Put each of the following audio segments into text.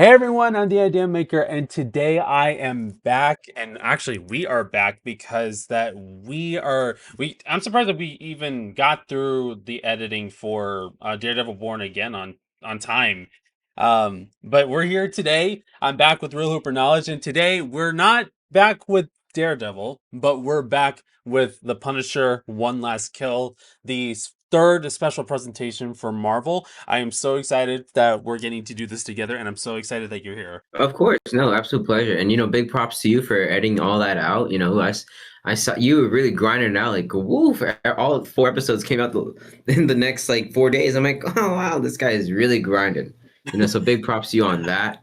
Hey everyone, I'm the Idea Maker, and today I am back, and actually we are back because that we I'm surprised that we even got through the editing for Daredevil Born Again on time. But we're here today. I'm back with Real Hooper Knowledge, and today we're not back with Daredevil, but we're back with the Punisher One Last Kill, the third special presentation for Marvel. I am so excited that we're getting to do this together, and I'm so excited that you're here. Of course, no, absolute pleasure. And big props to you for editing all that out. I saw you were really grinding it out like woof. All four episodes came out in the next like 4 days. I'm like, oh wow, this guy is really grinding. So big props to you on that.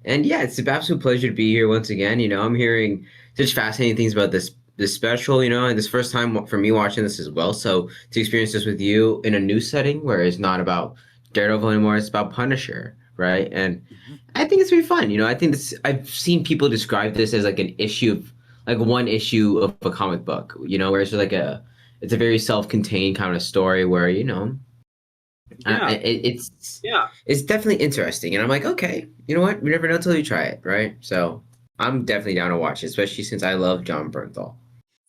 And yeah, it's an absolute pleasure to be here once again. I'm hearing such fascinating things about this special. And this first time for me watching this as well. So to experience this with you in a new setting where it's not about Daredevil anymore, it's about Punisher, right? And Mhm. I think it's really fun. I think I've seen people describe this as like an issue of like one issue of a comic book, where it's just like it's a very self-contained kind of story where, Yeah. it's definitely interesting. And I'm like, okay, you know what? We never know till you try it, right? So I'm definitely down to watch it, especially since I love John Bernthal.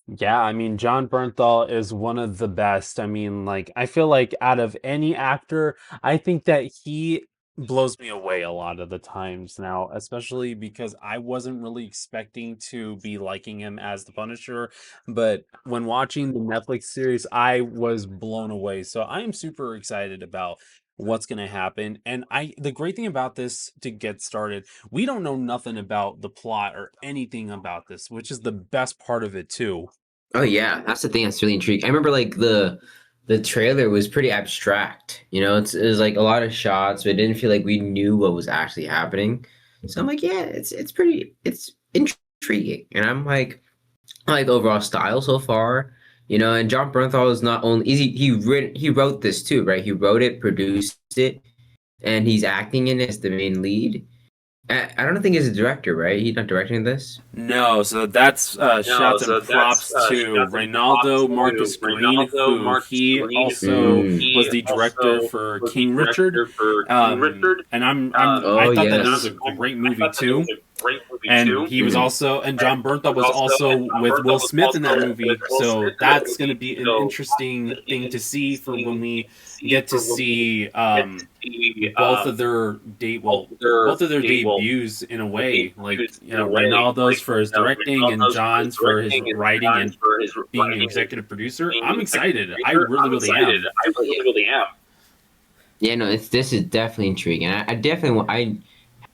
Yeah, I mean, John Bernthal is one of the best. I mean, like, I feel like out of any actor, I think that he blows me away a lot of the times now, especially because I wasn't really expecting to be liking him as the Punisher. But when watching the Netflix series, I was blown away. So I am super excited about what's going to happen. And the great thing about this to get started, we don't know nothing about the plot or anything about this, which is the best part of it too. Oh yeah, that's the thing that's really intriguing. I remember like the trailer was pretty abstract. It was like a lot of shots, but it didn't feel like we knew what was actually happening. So I'm like, yeah, it's intriguing, and I like the overall style so far. And John Bernthal is not only he wrote this too, right? He wrote it, produced it, and he's acting in it as the main lead. I don't think he's a director, right? He's not directing this. No, so that's shouts and props to Reynaldo Marcus Green, who he also was the director for King Richard. And I Oh thought that was yes. a great movie too. And he was also, and John Bernthal was also with Will Smith in that movie. So that's going to be an interesting thing to see for when we get to see both of their both of their debuts in a way. Like, Reynaldo's for his directing and John's for his writing and being an executive producer. I'm excited. I really, really am. Yeah, no, this is definitely intriguing. I definitely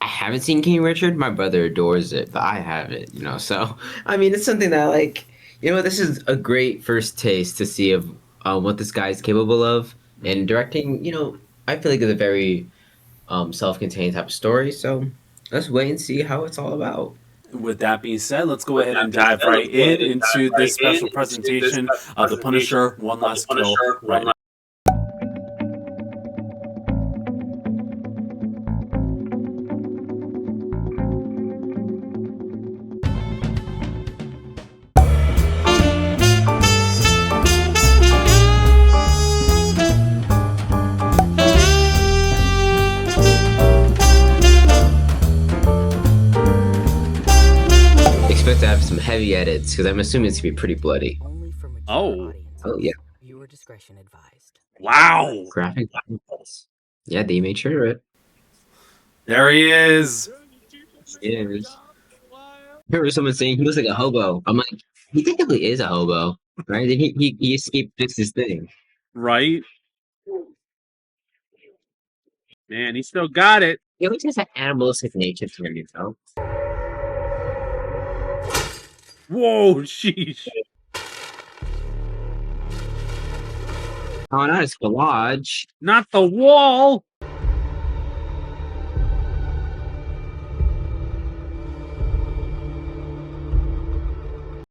I haven't seen King Richard. My brother adores it, but I haven't. So I mean, it's something that like this is a great first taste to see of what this guy is capable of. And directing, I feel like it's a very self-contained type of story. So let's wait and see how it's all about. With that being said, let's go ahead and dive right into this special presentation of the Punisher One Last Kill right now. Expect to have some heavy edits because I'm assuming it's gonna be pretty bloody. Only for mature Oh, audiences. Oh yeah, Viewer discretion advised. wow. graphic novels. Yeah, they made sure of it. There he is. Yeah, I remember someone saying he looks like a hobo. I'm like, he technically is a hobo, right? Then he escaped just his thing. Right? Man, he still got it. He always has an animalistic nature to him. Whoa, sheesh. Oh, not his collage. Not the wall.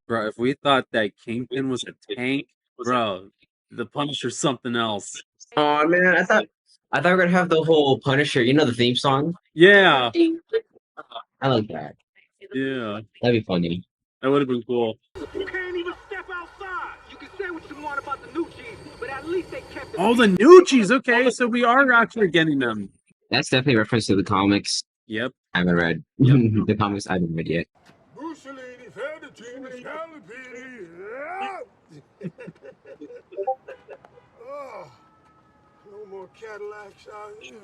Bro, if we thought that Kingpin was a tank, bro, the Punisher's something else. Oh man, I thought we were gonna have the whole Punisher. The theme song. Yeah, I like that. yeah. That'd be funny. That would have been cool. You can't even step outside. You can say what you want about the new cheese, but at least they kept it. Oh, the new cheese. Okay, so we are actually getting them. That's definitely a reference to the comics. Yep. I haven't read Yep. the comics. I haven't read yet. Mussolini, Fettuccine, Scalapini. Oh, no more Cadillacs out here.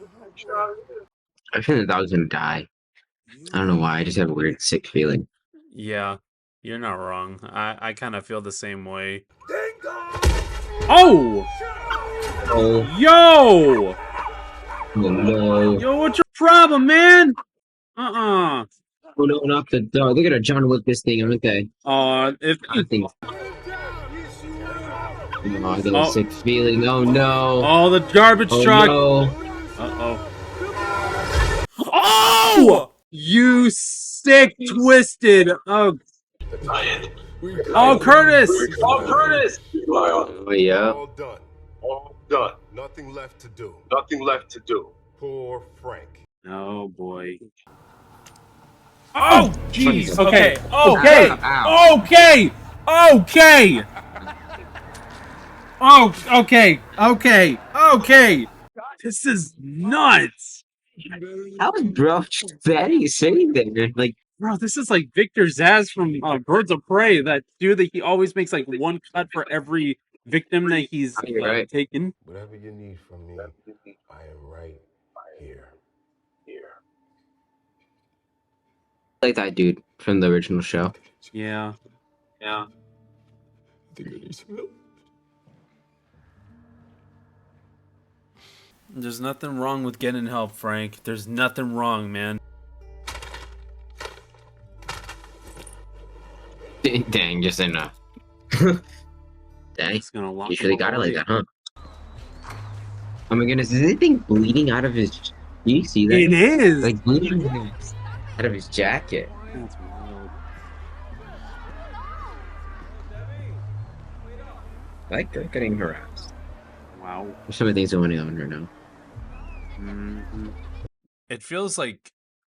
I feel like I was gonna die. I don't know why. I just have a weird sick feeling. Yeah. You're not wrong. I kind of feel the same way. Ding dong! Oh! Oh, Yo! oh no! Yo, what's your problem, man? Uh-uh. Oh no! Not the dog. Look at her John Wick this thing. I'm okay. If I think. Oh, I get a oh, sick feeling. Oh no! oh, the garbage Oh truck. no! Uh-oh. Oh! You sick, twisted. Oh, oh, Curtis. Oh, Curtis! Oh yeah. All done. All done. Nothing left to do. Nothing left to do. Poor Frank. Oh boy. Oh, jeez. Fucking- Okay. Okay. Ow. Okay. Okay. Oh, okay. Okay. Okay. This is nuts. How is bro Betty sitting there? Like, Bro, this is like Victor Zaz from Birds of Prey. That dude that he always makes like one cut for every victim that he's You're right. taken. Whatever you need from me, I am right here. like that dude from the original show. Yeah. Yeah. I think I need some help. There's nothing wrong with getting help, Frank. There's nothing wrong, man. Dang, just enough. Dang, It's gonna lock you really him got it away. like that, huh? Oh my goodness, is anything bleeding out of his... Do you see that? It is. Like, bleeding out of his jacket. That's wild. Like, they're getting harassed. Wow. There's so many things going on right now. It feels like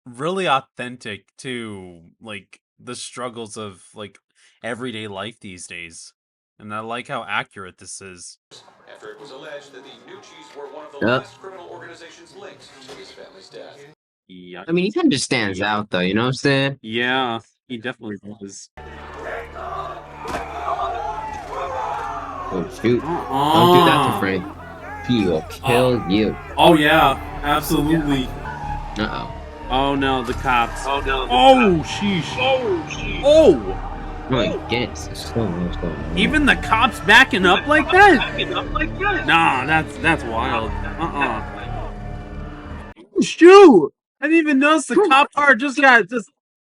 really authentic to like the struggles of like everyday life these days. And I like how accurate this is. After it was alleged that the Nucci's were one of the Yep. last criminal organizations linked to his family's death. Yeah. I mean, he kind of just stands out, though, you know what I'm saying? Yeah, he definitely does. Oh, shoot. Don't do that to Frank. He will kill you. Oh yeah, absolutely. Uh-oh. Oh no, the cops. Oh no. Oh sheesh. Oh sheesh. Oh! Oh my goodness. What's going on? Even the cops backing up like that? Nah, that's wild. Oh, shoot! I didn't even notice the cop car just got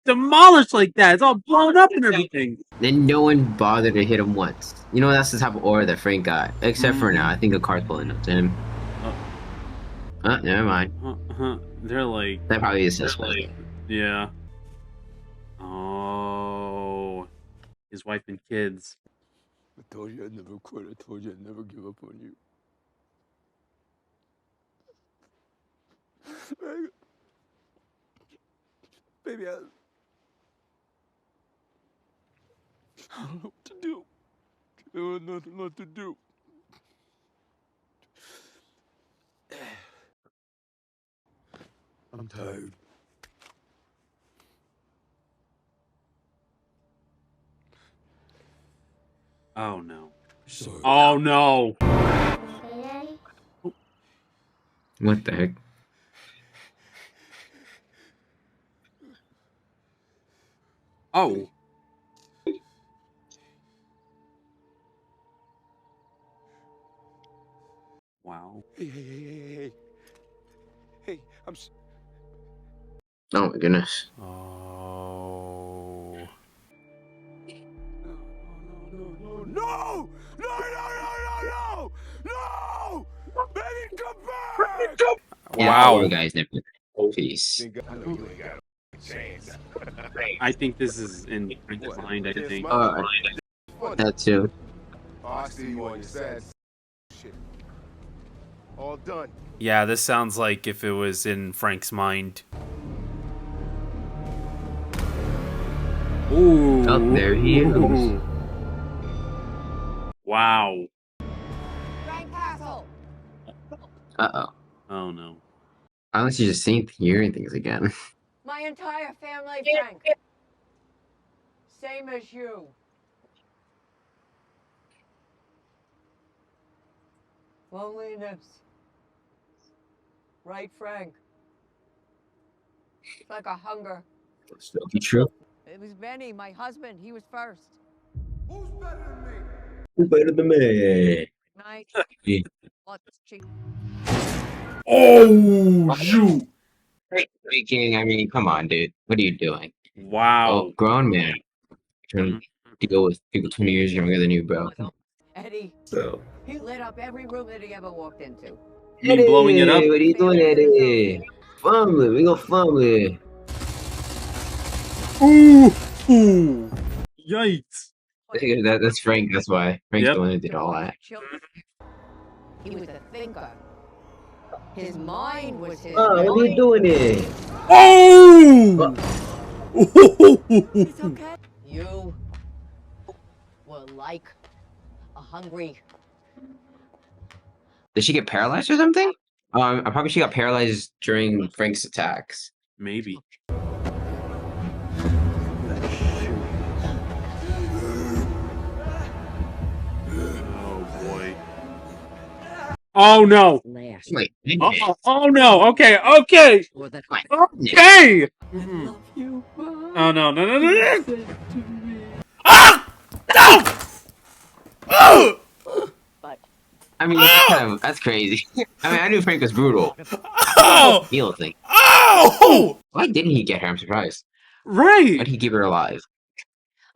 demolished like that. It's all blown up and everything. Then no one bothered to hit him once. You know, that's the type of aura that Frank got. Except for now. I think a car's pulling up to him. Never mind. They're like, That probably is suspect. yeah. Oh, his wife and kids. I told you I'd never quit. I told you I'd never give up on you. Baby, I don't know what to do. There was nothing left to do. I'm tired. Oh no. Sorry. Oh no. What the heck? Oh. Wow. Hey. Hey, Oh my goodness. Oh. No! No! Baby, come back! Yeah, Wow. poor guy's never. Peace. I think this is in Frank's mind, I think. That too. Oh, I see you on your sad shit. All done. Yeah, this sounds like if it was in Frank's mind. Ooh. Oh, there he is. Ooh. Wow. Uh-oh. Oh no. Unless you're just hearing things again. My entire family, Frank. Same as you. Loneliness. Right, Frank? It's like a hunger. Still be true. It was Benny, my husband. He was first. Who better than me? Night. Yeah. Lots cheap. Oh, shoot. Speaking, I mean, come on, dude. What are you doing? Wow. Oh, grown man. Trying to go with people 20 years younger than you, bro. Eddie, So. he lit up every room that he ever walked into. You mean blowing it up? What are you doing, Eddie? Family, we go family. Ooh, ooh. Yikes. That's Frank, that's why. Frank's Yep. the one who did all that. He was a thinker. His mind was his. Oh, what are you doing here? Oh! It's okay. You were like a hungry. Did she get paralyzed or something? Probably she got paralyzed during Frank's attacks. Maybe. Oh boy. Oh no. Last. Wait, Oh no. Okay. Okay. Or that Okay. Love you, Mom. Oh no. No. No. No. No. Said to me. Ah! No! Oh! but I mean, that's crazy. I mean, I knew Frank was brutal. Oh! Heal thing. Oh! Why didn't he get her? I'm surprised. Right. Why'd he keep her alive?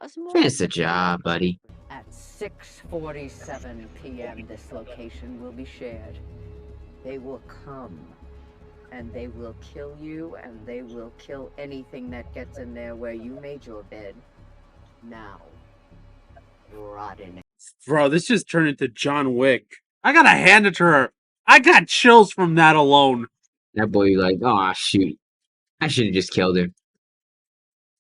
a small. Finish the job, buddy. At 6:47 p.m., this location will be shared. They will come, and they will kill you, and they will kill anything that gets in there where you made your bed. Now, rot in it. Bro, this just turned into John Wick. I gotta hand it to her. I got chills from that alone. That boy, like, oh shoot, I should have just killed him.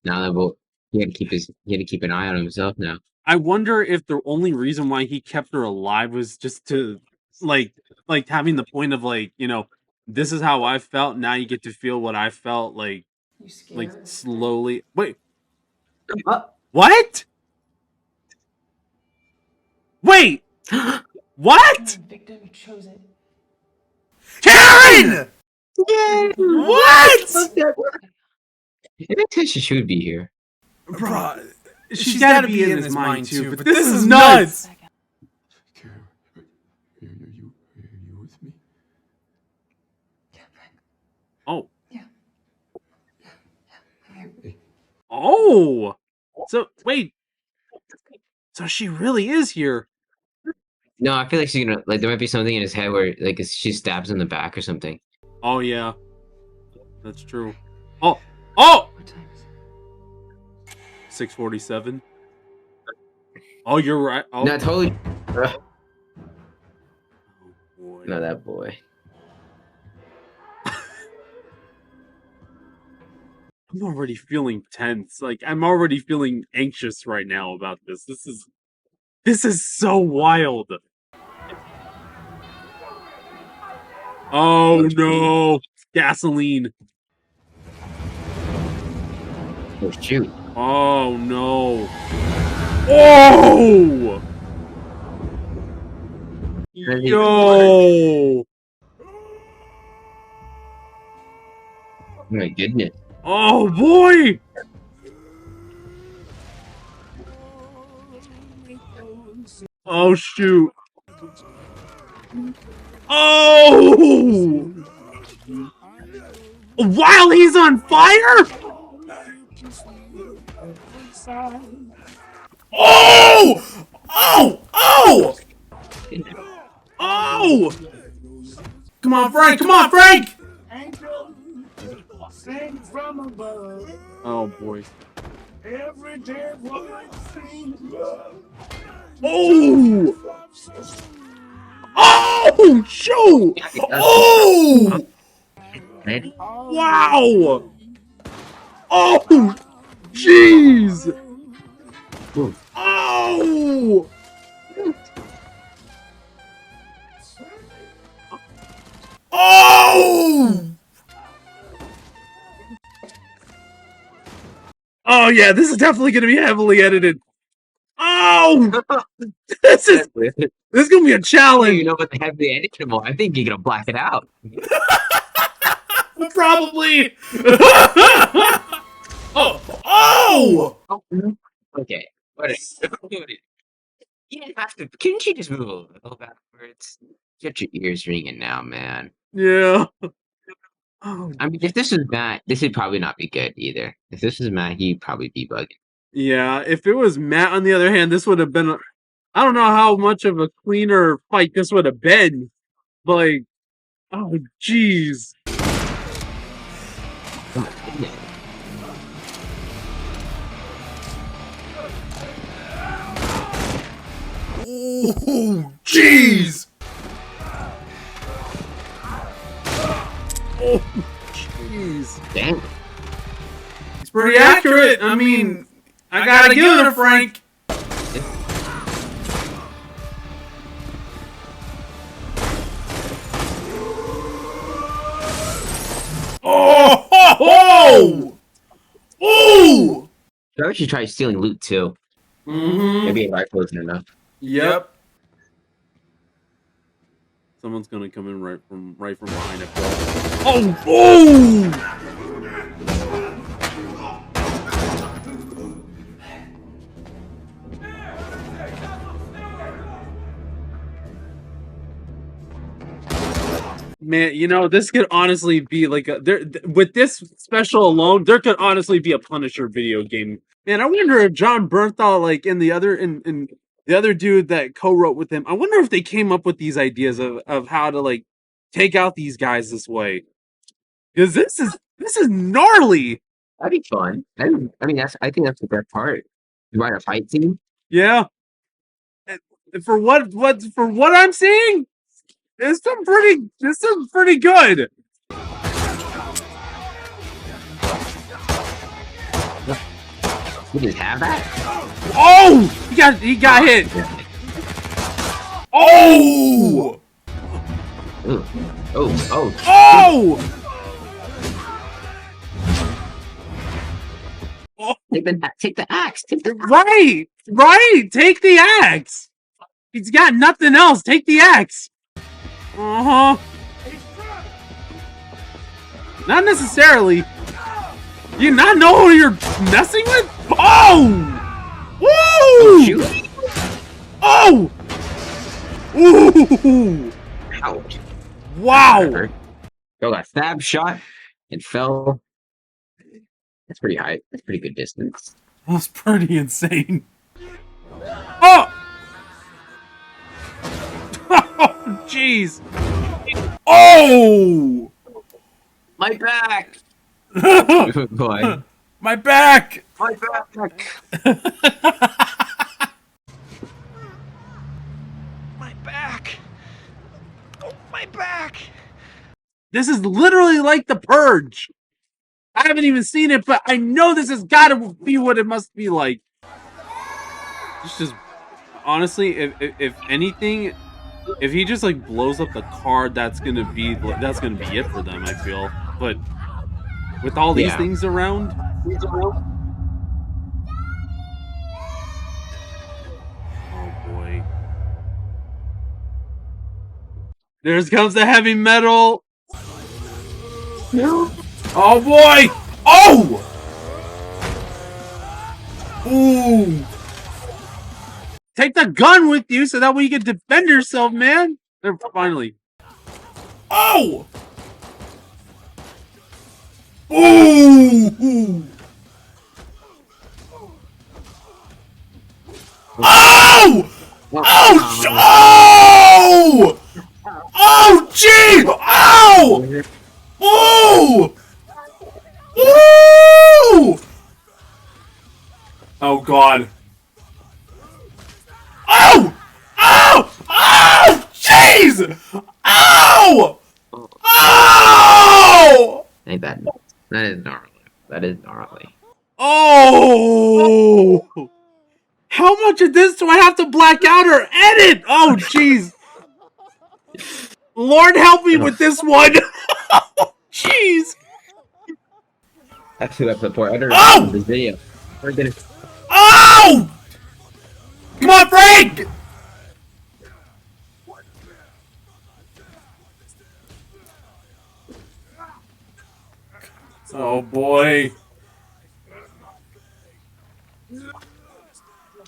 Now that boy, he had to keep an eye on himself now. I wonder if the only reason why he kept her alive was just to, like having the point of, like, you know, this is how I felt. Now you get to feel what I felt, like slowly. Wait, what? Wait, what? Victim, you chose it. Karen! What? Maybe she should be here. Bro, she's gotta be in his mind too, but this is nuts! Karen, are you with me? Yeah, Frank. Oh. Yeah. Oh! So, wait. So she really is here. No, I feel like she's gonna, like, there might be something in his head where, like, she stabs in the back or something. Oh, yeah. That's true. Oh! Oh! What time is it? 6:47. Oh, you're right. Oh, No, totally. oh boy. No, that boy. I'm already feeling tense. Like, I'm already feeling anxious right now about this. This is so wild. Oh no! Gasoline. Oh shoot. Oh no. Oh! Yo! Oh my goodness. Oh boy! Oh shoot! Oh! While he's on fire? Oh! Oh! Oh! Oh! Come on, Frank! Come on, Frank! Oh boy. Oh! Oh! Shoot! Oh! Wow! Oh! Jeez! Oh! Oh! Oh yeah, this is definitely gonna be heavily edited. Oh, this is gonna be a I don't challenge. even know about the heavy editable. I think you're gonna black it out. Probably. Oh, oh! Okay. What is you didn't have to. Couldn't you just move a little backwards? Get your ears ringing now, man. Yeah. Oh, I mean, if this was Matt, this would probably not be good either. If this was Matt, he'd probably be bugging. yeah. If it was Matt, on the other hand, this would have been. I don't know how much of a cleaner fight this would have been. But like, oh, jeez. Oh my goodness. Oh, jeez! Oh, jeez. Damn. It's pretty accurate. I mean, I gotta give it to Frank. Oh! Oh! Oh! I should try stealing loot too. Mm-hmm. Maybe a rifle isn't enough. Yep. Someone's gonna come in right from behind it. Oh! Oh! Man, you know, this could honestly be like with this special alone, there could honestly be a Punisher video game. Man, I wonder if John Bernthal, like in the other dude that co-wrote with him, I wonder if they came up with these ideas of how to like take out these guys this way. Because this is gnarly. That'd be fun. I mean, I think that's the best part. You write a fight scene. Yeah. And for what I'm seeing, it's some pretty good. You just have that. Oh! He got hit. Oh! Ooh. Oh! Oh! Oh! Take the axe. Take the Right! Take the axe! He's got nothing else. Take the axe! Uh-huh. Not necessarily. You not know who you're messing with? Oh! Woo! Oh, shoot. Oh! Ooh! Ouch. Wow! Girl got stab shot and fell. That's pretty high. That's pretty good distance. That's pretty insane. Oh! Oh, jeez. Oh! My back. Boy. My back! My back. My back! Oh, my back! This is literally like The Purge. I haven't even seen it, but I know this has got to be what it must be like. It's just, honestly, if anything, if he just like blows up the car, that's gonna be it for them. I feel, but with all these things around. Oh boy. There comes the heavy metal. No. Oh boy! Oh! Ooh! Take the gun with you so that way you can defend yourself, man! There, finally. Oh! Ooh! Oh! Oh! Oh! Oh, gee! Ow! Oh! Ooh! Oh God! Oh! Oh! Oh! Jeez! Ow! Oh! Ain't that? That is gnarly. That is gnarly. Oh! How much of this do I have to black out or edit? Oh, jeez! Lord help me with this one! Jeez! That's who I put for. I don't Oh! remember this video. We're gonna. Oh! Come on, Frank! Oh boy.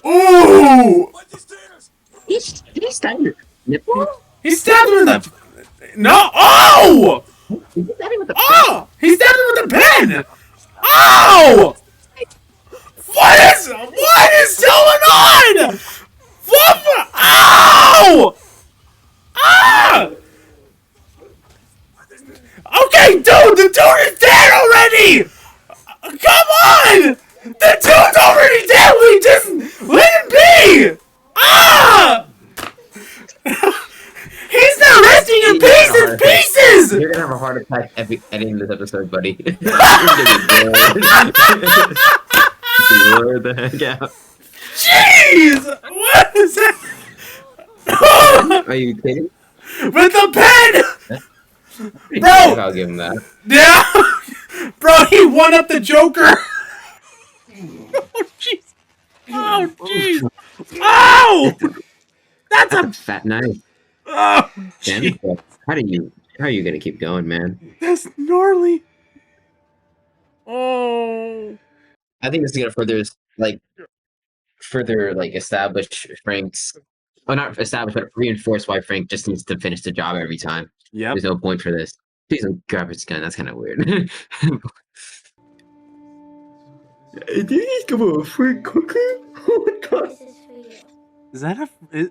Ooh! He's stabbed your nipple. He stabbed him in the. No! Oh! He stabbed him with the pen. Oh! He stabbed him with a pen! Oh! What is going on? What the? Ow! Ah! Okay, dude, the dude is dead already! Come on! The dude's already dead! We just let him be! Ah! He's not resting in pieces! You're gonna have a heart attack editing this episode, buddy. You're gonna be blurred the heck out. Jeez! What is that? Are you kidding? With the pen! Bro! I'll give him that. Yeah! Bro, he won up the Joker! Oh, jeez! Oh, jeez! Oh! That's a fat knife. Oh, Damn, how are you gonna keep going, man? that's gnarly. Oh. I think this is gonna further establish Frank's, well, not establish, but reinforce why Frank just needs to finish the job every time. Yep. There's no point for this. Please don't grab his gun. That's kind of weird. Did you just come a free cookie? Oh my god. Is that a?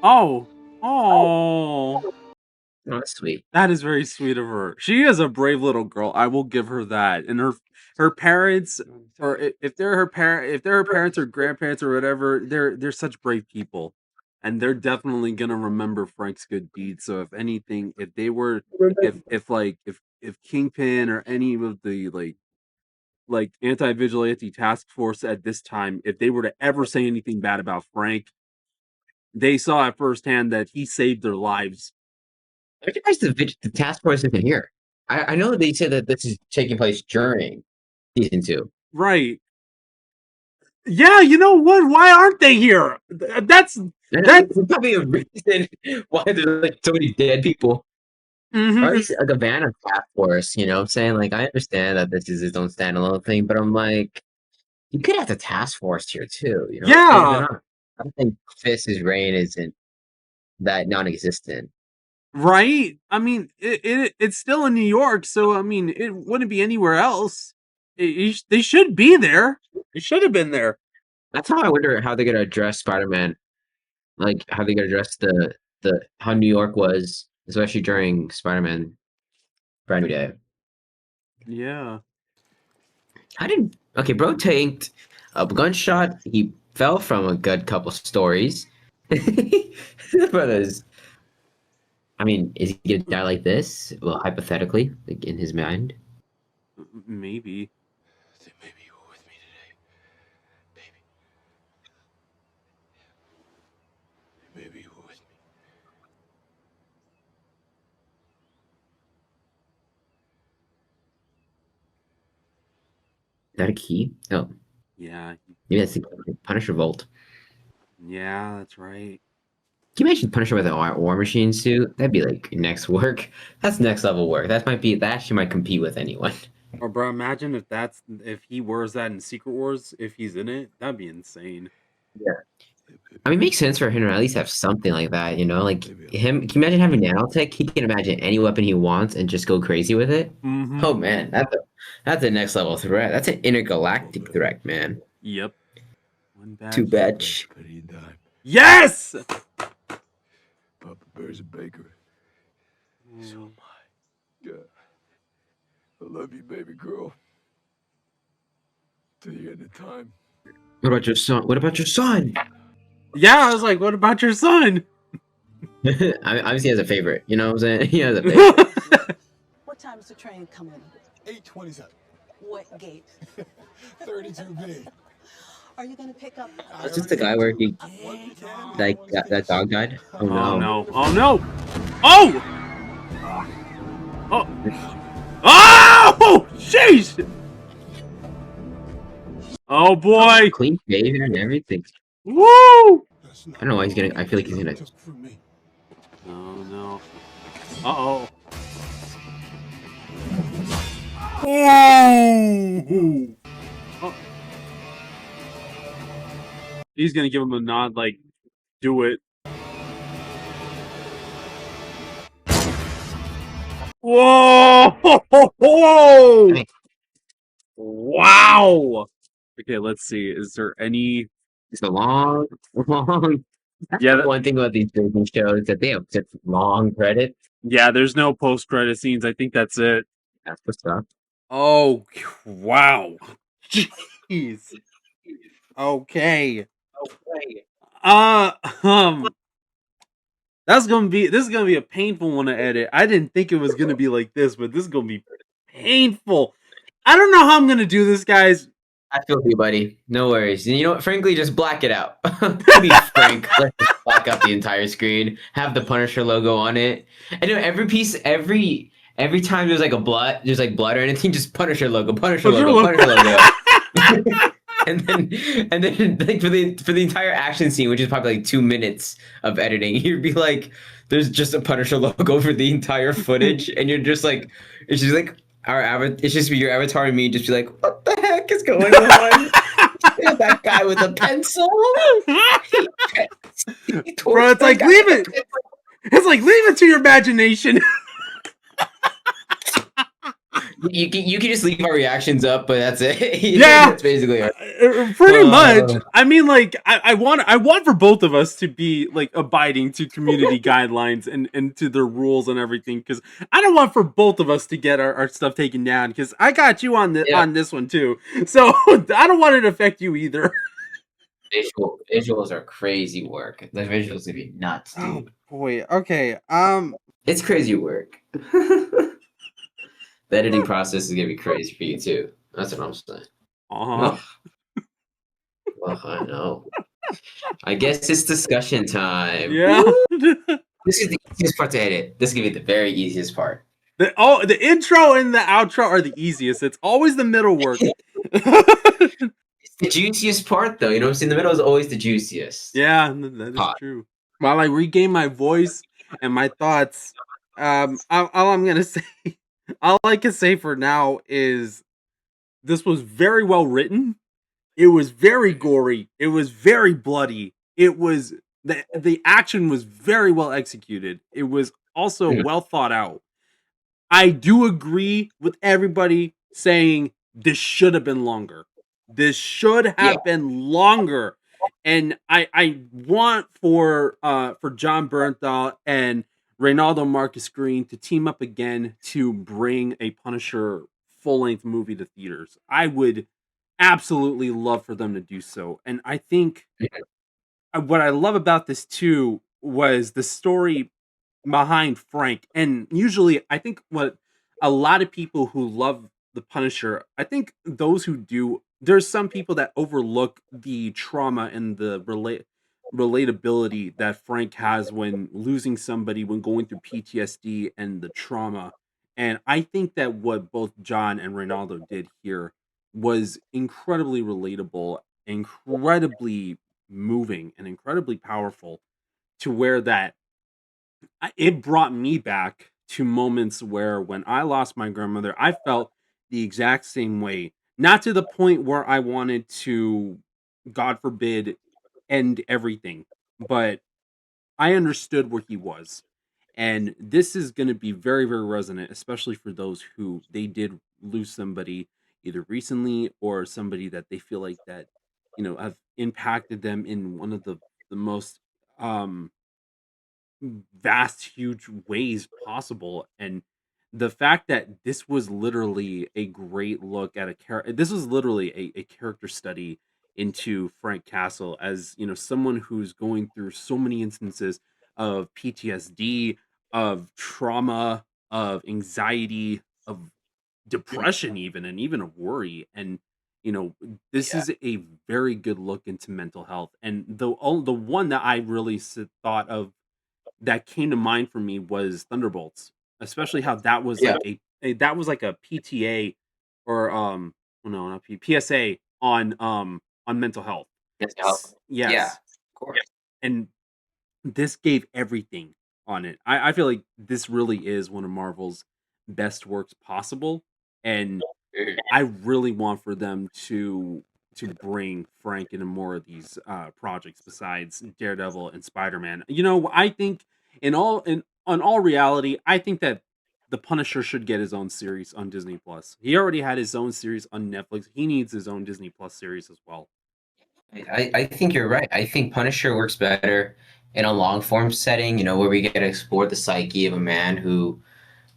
Oh. Oh. Oh, that's sweet. That is very sweet of her. She is a brave little girl. I will give her that. And her parents, or if they're her parents or grandparents or whatever, they're such brave people, and they're definitely gonna remember Frank's good deeds. So if anything, if they were, if Kingpin or any of the like anti-vigilante task force at this time, if they were to ever say anything bad about Frank, they saw at firsthand that he saved their lives. I'm surprised the task force isn't here. I know they said that this is taking place during season 2. Right. Yeah, you know what? Why aren't they here? That's probably a reason why there's like so many dead people. Mhm. Or at least like a van of task force, you know what I'm saying? Like, I understand that this is its own standalone thing, but I'm like, you could have the task force here too, you know? Yeah. I don't think Fist's reign isn't that non-existent. Right? I mean, it's still in New York, so I mean, it wouldn't be anywhere else. They should be there. They should have been there. That's how I wonder how they're gonna address Spider-Man, like how they're gonna address the how New York was, especially during Spider-Man Brand New Day. Yeah. Okay, bro tanked a gunshot. He fell from a good couple stories. Brothers. I mean, is he gonna die like this? Well, hypothetically, like in his mind. Maybe. Maybe you were with me today, baby. Maybe you were with me. Is that a key? Oh, Yeah. maybe that's the Punisher Vault. Yeah, that's right. Can you imagine Punisher with an War Machine suit? That'd be like next work. That's next level work. That actually might compete with anyone. Or bro, imagine if he wears that in Secret Wars, if he's in it, that'd be insane. Yeah. I mean, it makes sense for him to at least have something like that, you know? Like him, can you imagine having nanotech? He can imagine any weapon he wants and just go crazy with it. Mm-hmm. Oh man, that's a next level threat. That's an intergalactic threat, man. Yep. One bad Too bad. Yes! Papa Bear's a baker. So am I. Yeah. I love you, baby girl. To the end of time. What about your son? What about your son? Yeah, I was like, what about your son? Obviously, he has a favorite. You know what I'm saying? He has a favorite. What time is the train coming? 8:27. What gate? 32B. Are you gonna pick up? Is this the guy where he, like, that dog died? Oh no. Oh no. Oh no. Oh! Oh! Oh! Jeez! Oh boy! Clean shaven and everything. Woo! That's I not don't know why he's all getting. I feel like he's you gonna. took from me. Oh no. Uh-oh. Oh! Oh. He's gonna give him a nod like, do it. Whoa! Dang. Wow! Okay, let's see. Is there any... It's a long, long. That's Yeah, the one thing about these Disney shows that they have such long credits. yeah, there's no post-credit scenes. I think that's it. That's what's up. Oh, wow. Jeez. Okay. Uh, um, this is gonna be a painful one to edit. I didn't think it was gonna be like this, but this is gonna be painful. I don't know how I'm gonna do this, guys. I feel you, buddy. No worries. And you know what? Frankly, just black it out. To be frank, let's just black out the entire screen. Have the Punisher logo on it. And you know, every piece, every time there's like there's like blood or anything, just Punisher logo, Punisher logo, Punisher logo. and then like for the entire action scene, which is probably like 2 minutes of editing, you'd be like, there's just a Punisher logo for the entire footage, and you're just like, it's just like it's just your avatar and me, just be like, what the heck is going on? That guy with a pencil. Bro, it's like leave it. It's like leave it to your imagination. You can just leave our reactions up, but that's it. Yeah, That's basically it. pretty much. I mean, like, I want for both of us to be like abiding to community guidelines and to their rules and everything, because I don't want for both of us to get our stuff taken down. Because I got you on on this one too, so I don't want it to affect you either. Visuals are crazy work. The visuals would be nuts, dude. Oh boy. Okay. It's crazy work. The editing process is gonna be crazy for you too. That's what I'm saying. Uh-huh. Well, I know. I guess it's discussion time. Yeah. This is the easiest part to edit. This is gonna be the very easiest part. The intro and the outro are the easiest. It's always the middle work. It's the juiciest part, though. You know what I'm saying? The middle is always the juiciest. Yeah, that is true. While I regain my voice and my thoughts, all I'm gonna say, all I can say for now is this was very well written. It was very gory. It was very bloody. It was the action was very well executed. It was also well thought out. I do agree with everybody saying this should have been longer. This should have been longer. And I want for John Bernthal and Reynaldo Marcus Green to team up again to bring a Punisher full-length movie to theaters. I would absolutely love for them to do so. And I think what I love about this too was the story behind Frank. And usually I think what a lot of people who love the Punisher, I think those who do, there's some people that overlook the trauma and the relatability that Frank has when losing somebody, when going through PTSD and the trauma. And I think that what both John and Reynaldo did here was incredibly relatable, incredibly moving, and incredibly powerful, to where that it brought me back to moments where when I lost my grandmother, I felt the exact same way. Not to the point where I wanted to, God forbid, end everything, but I understood where he was. And this is going to be very, very resonant, especially for those who they did lose somebody either recently or somebody that they feel like that, have impacted them in one of the most vast, huge ways possible. And the fact that this was literally a great look at a character, this was literally a character study into Frank Castle, as someone who's going through so many instances of PTSD, of trauma, of anxiety, of depression, even of worry. And this is a very good look into mental health. And the one that I really thought of that came to mind for me was Thunderbolts, especially how that was like that was like a PTA or oh no, not PSA on mental health. Yes, help. Yeah, Yes, of course. and this gave everything on it. I feel like this really is one of Marvel's best works possible, and Mhm. I really want for them to bring Frank into more of these projects besides Daredevil and Spider-Man. I think in on all reality, I think that the Punisher should get his own series on Disney Plus. He already had his own series on Netflix. He needs his own Disney Plus series as well. I think you're right. I think Punisher works better in a long form setting, where we get to explore the psyche of a man who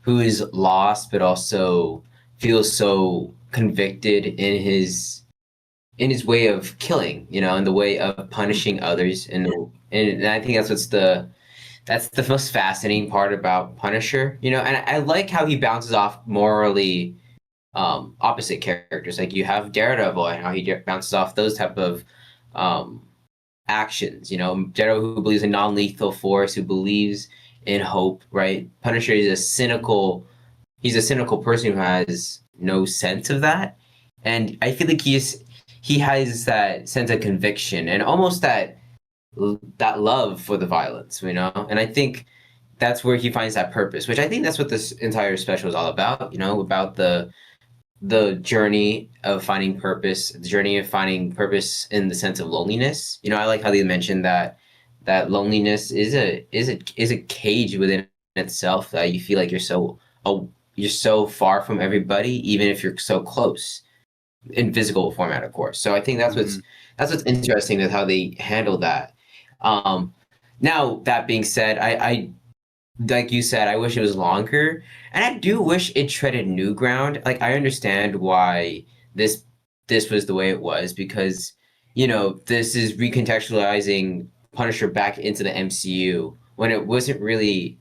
is lost but also feels so convicted in his way of killing, in the way of punishing others, and I think that's the most fascinating part about Punisher, and I like how he bounces off morally opposite characters. Like you have Daredevil and how he bounces off those type of um, actions. Daredevil who believes in non-lethal force, who believes in hope. Right? Punisher is a cynical. He's a cynical person who has no sense of that, and I feel like he has that sense of conviction and almost that love for the violence. And I think that's where he finds that purpose, which I think that's what this entire special is all about. About the journey of finding purpose, the journey of finding purpose in the sense of loneliness. I like how they mentioned that loneliness is a cage within itself that you feel like you're so far from everybody, even if you're so close in physical format, of course. So I think that's what's interesting with how they handle that. Um, Now that being said, I like you said, I wish it was longer, and I do wish it treaded new ground. Like I understand why this this was the way it was because this is recontextualizing Punisher back into the MCU when it wasn't really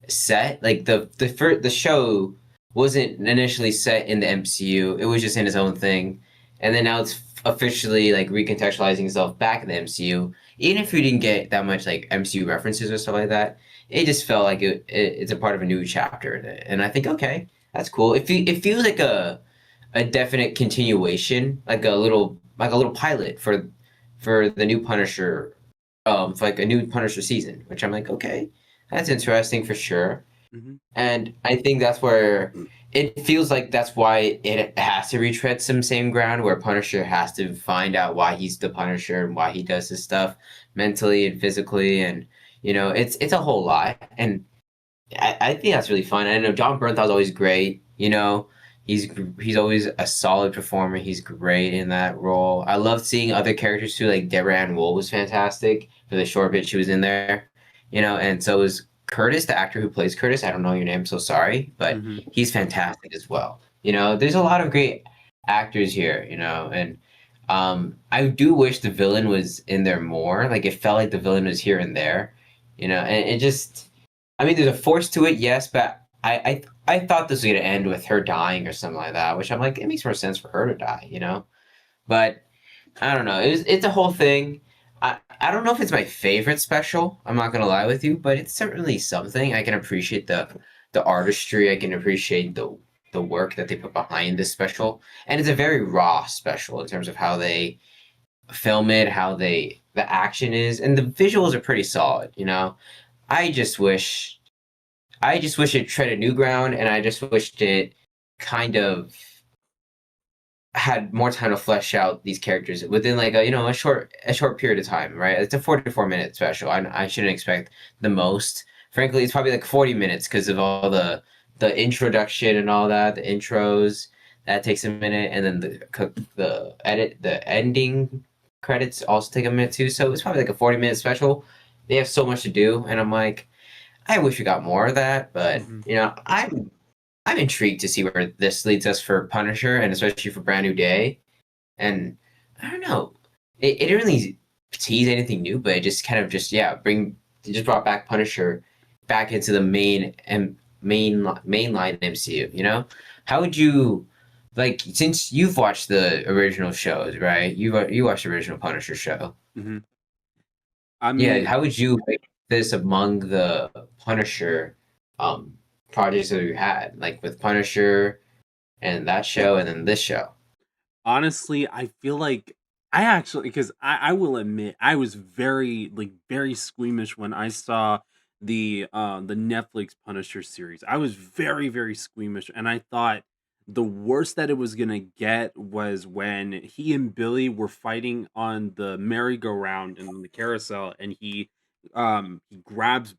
set. Like the show wasn't initially set in the MCU; it was just in its own thing, and then now it's officially like recontextualizing itself back in the MCU. Even if you didn't get that much like MCU references or stuff like that, it just felt like it's a part of a new chapter, and I think okay, that's cool. It feels like a definite continuation, like a little pilot for the new Punisher, for like a new Punisher season, which I'm like okay, that's interesting for sure. Mhm. And I think that's where it feels like that's why it has to retread some same ground where Punisher has to find out why he's the Punisher and why he does this stuff mentally and physically and it's a whole lot. And I think that's really fun. I know John Bernthal's always great. He's always a solid performer. He's great in that role. I love seeing other characters too, like Deborah Ann Wool was fantastic for the short bit she was in there. And so was Curtis, the actor who plays Curtis. I don't know your name, so sorry, but Mhm. he's fantastic as well. There's a lot of great actors here. And I do wish the villain was in there more. Like it felt like the villain was here and there. And it just I mean, there's a force to it, yes, but I thought this was gonna end with her dying or something like that, which I'm like, it makes more sense for her to die. But I don't know. It's a whole thing. I don't know if it's my favorite special. I'm not gonna lie with you, but it's certainly something. I can appreciate the artistry. I can appreciate the work that they put behind this special, and it's a very raw special in terms of how they film it, how the action is, and the visuals are pretty solid. I just wish I just wish it treaded new ground, and I just wished it kind of had more time to flesh out these characters within like a short period of time, right? It's a 44-minute special. I shouldn't expect the most. Frankly, it's probably like 40 minutes because of all the introduction and all that, the intros. That takes a minute, and then the ending credits also take a minute too. So it's probably like a 40-minute special. They have so much to do, and I'm like, I wish we got more of that, but Mhm. I'm intrigued to see where this leads us for Punisher, and especially for Brand New Day. And I don't know, it didn't really tease anything new, but it just kind of it just brought back Punisher back into the mainline MCU. How would you like since you've watched the original shows, right? You watched the original Punisher show. Mhm. I Yeah, mean, how would you rate this among the Punisher projects that we had, like with Punisher and that show, and then this show? Honestly, I feel like I actually, because I will admit I was very like very squeamish when I saw the Netflix Punisher series. I was very very squeamish, and I thought the worst that it was gonna get was when he and Billy were fighting on the merry-go-round and the carousel, and he grabs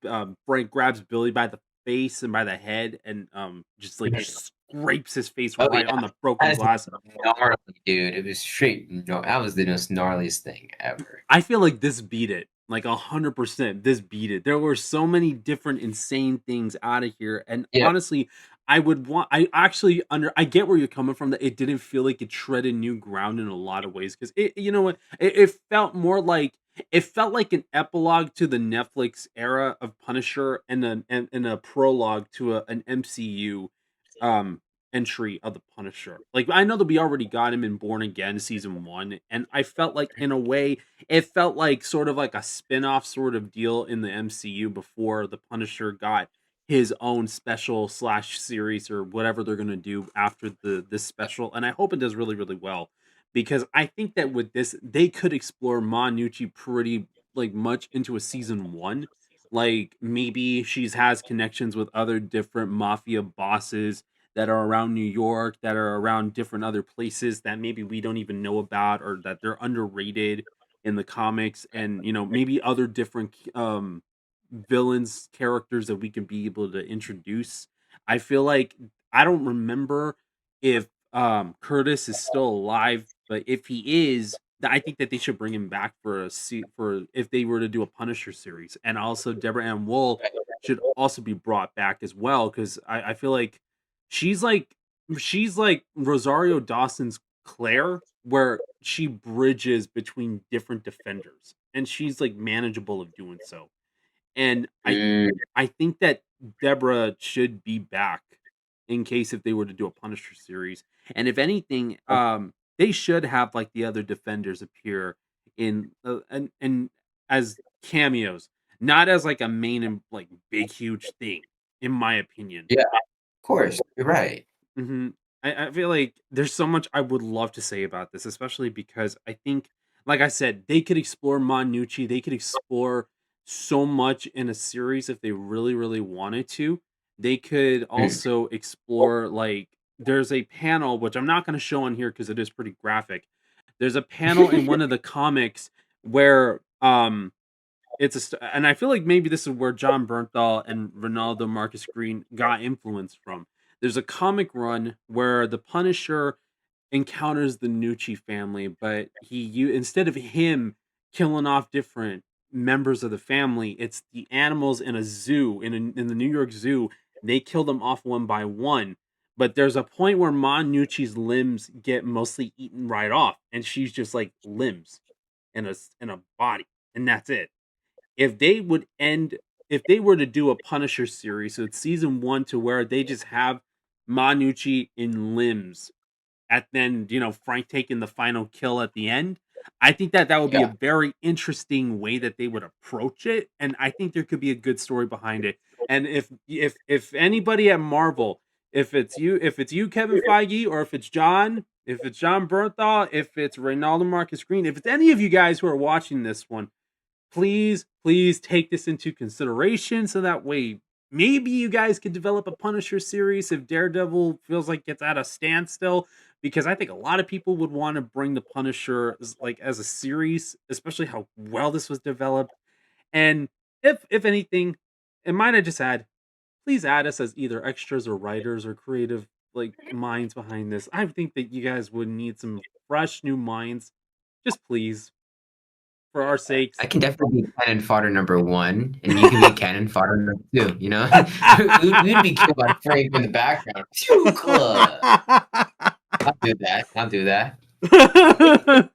Frank grabs Billy by the face and by the head, and just like scrapes his face Oh right yeah, on the broken that is glass. gnarly, dude. It was straight. No, that was the most gnarliest thing ever. I feel like this beat it. Like 100%, this beat it. There were so many different insane things out of here, and Yeah. honestly, I would want. I actually I get where you're coming from. That it didn't feel like it treaded new ground in a lot of ways because it. You know what? It felt more like it felt like an epilogue to the Netflix era of Punisher and a prologue to an MCU um entry of the Punisher. Like I know that we already got him in Born Again season 1, and I felt like in a way it felt like sort of like a spin-off sort of deal in the MCU before the Punisher got his own special slash series or whatever they're gonna do after this special. And I hope it does really, really well. Because I think that with this, they could explore Manucci pretty like much into a season 1. Like maybe she's has connections with other different mafia bosses that are around New York, that are around different other places that maybe we don't even know about or that they're underrated in the comics, and maybe other different villains characters that we can be able to introduce. I feel like I don't remember if Curtis is still alive, but if he is, I think that they should bring him back for for if they were to do a Punisher series. And also Deborah Ann Wool should also be brought back as well, because I feel like she's like she's like Rosario Dawson's Claire, where she bridges between different defenders, and she's like manageable of doing so. And Mm, I think that Deborah should be back in case if they were to do a Punisher series. And if anything, they should have like the other defenders appear in and as cameos, not as like a main and like big huge thing, in my opinion. yeah, of course. You're right. Mhm. I feel like there's so much I would love to say about this, especially because I think, like I said, they could explore Monucci. They could explore so much in a series if they really, really wanted to. They could Mm. also explore like there's a panel which I'm not going to show on here because it is pretty graphic. There's a panel in one of the comics where and I feel like maybe this is where John Bernthal and Ronaldo Marcus Green got influence from. There's a comic run where the Punisher encounters the Nucci family, but instead of him killing off different members of the family, it's the animals in a zoo in the New York Zoo. They kill them off one by one. But there's a point where Mon Nucci's limbs get mostly eaten right off, and she's just like limbs in a body, and that's it. If they would end if they were to do a Punisher series, so it's season 1 to where they just have Manucci in limbs at then, Frank taking the final kill at the end. I think that that would be a Yeah. very interesting way that they would approach it, and I think there could be a good story behind it. And if anybody at Marvel, if it's you Kevin Feige, or if it's John Bernthal, if it's Reynaldo Marcus Green, if it's any of you guys who are watching this one, please take this into consideration so that way maybe you guys could develop a Punisher series if Daredevil feels like it's at a standstill, because I think a lot of people would want to bring the Punisher as a series, especially how well this was developed. And if anything, it might have just add please add us as either extras or writers or creative like minds behind this. I think that you guys would need some fresh new minds. Just please, for our sakes. I can definitely be cannon fodder number 1, and you can be cannon fodder number 2, you know? We'd be killed by Frank in the background. Phew, cool. I'll do that. I'll do that.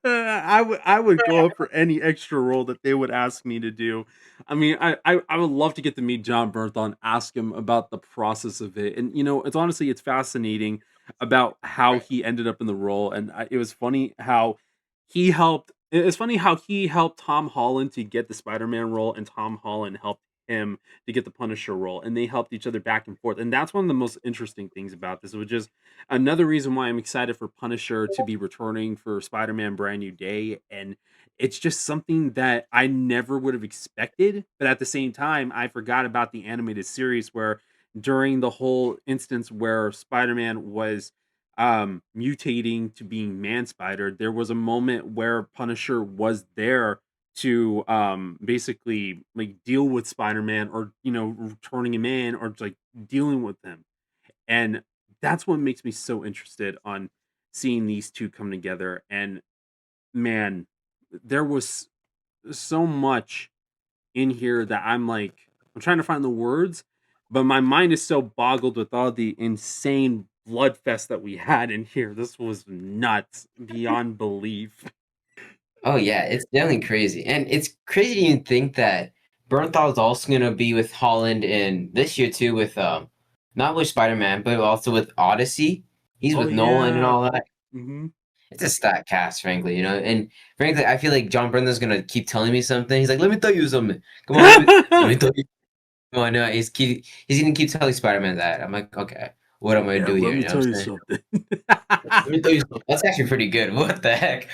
I would go up for any extra role that they would ask me to do. I mean, I would love to get to meet John Bernthal and ask him about the process of it. And it's fascinating about how he ended up in the role. And it was funny how he helped. It's funny how he helped Tom Holland to get the Spider-Man role, and Tom Holland helped him to get the Punisher role, and they helped each other back and forth. And that's one of the most interesting things about this, which is another reason why I'm excited for Punisher to be returning for Spider-Man Brand New Day. And it's just something that I never would have expected, but at the same time, I forgot about the animated series where during the whole instance where Spider-Man was mutating to being Man Spider, there was a moment where Punisher was there to basically like deal with Spider-Man, or turning him in, or like dealing with him. And that's what makes me so interested on seeing these two come together. And man, there was so much in here that I'm trying to find the words, but my mind is so boggled with all the insane blood fest that we had in here. This was nuts beyond belief. Oh yeah, it's definitely crazy, and it's crazy to even think that Bernthal's also gonna be with Holland in this year too, with not with Spider Man, but also with Odyssey. He's Oh with Nolan and yeah. all that. Hmm. It's a stacked cast, frankly, and frankly, I feel like John Brendan's gonna keep telling me something. He's like, "Let me tell you something. Come on, let me tell you." Oh no, he's gonna keep telling Spider Man that. I'm like, okay, what am I gonna Yeah, do let here? me You know tell what you I'm saying? something. Let me tell you something. That's actually pretty good. What the heck?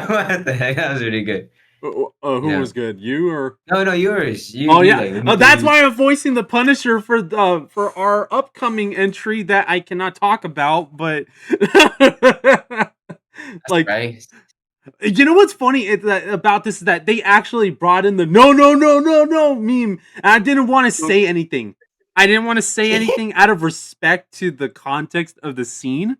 What the heck? That was really good. You Who know? was good? You or No, yours. Oh You yeah. like. Let me tell That's you. why I'm voicing the Punisher for our upcoming entry that I cannot talk about, but That's like, right. you know what's funny about this is that they actually brought in the no no no no no meme. And I didn't want to say anything. I didn't want to say anything out of respect to the context of the scene.